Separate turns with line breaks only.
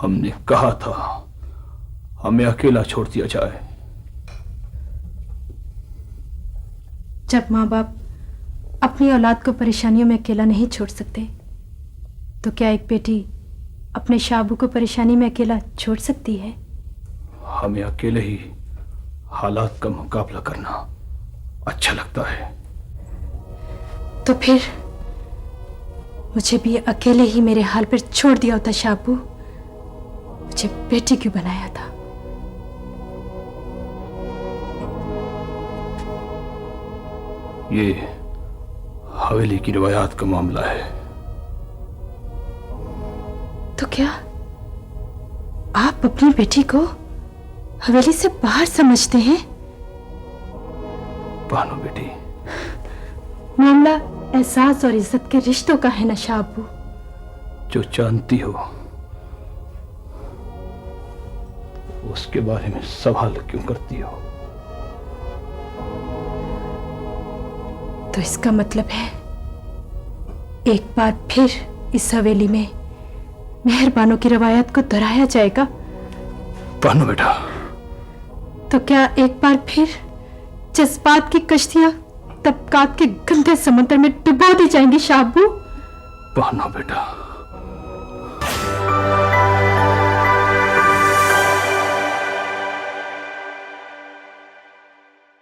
हमने कहा था हमें अकेला छोड़ दिया जाए।
जब माँ बाप अपनी औलाद को परेशानियों में अकेला नहीं छोड़ सकते, तो क्या एक बेटी अपने शाबू को परेशानी में अकेला छोड़ सकती है?
हमें अकेले ही हालात का मुकाबला करना अच्छा लगता है।
तो फिर मुझे भी अकेले ही मेरे हाल पर छोड़ दिया होता शाबू। मुझे बेटी क्यों बनाया था?
ये हवेली की रिवायात का मामला है।
तो क्या आप अपनी बेटी को हवेली से बाहर समझते हैं?
भानु बेटी,
मामला एहसास और इज्जत के रिश्तों का है ना शाबू।
जो जानती हो उसके बारे में सवाल क्यों करती हो?
तो इसका मतलब है एक बार फिर इस हवेली में मेहरबानों की रवायत को दोहराया जाएगा।
भानु बेटा,
तो क्या एक बार फिर जज्बात की कश्तियां तबकात के गंदे समुद्र में डुबो दी जाएंगी शाबू?
भानु बेटा,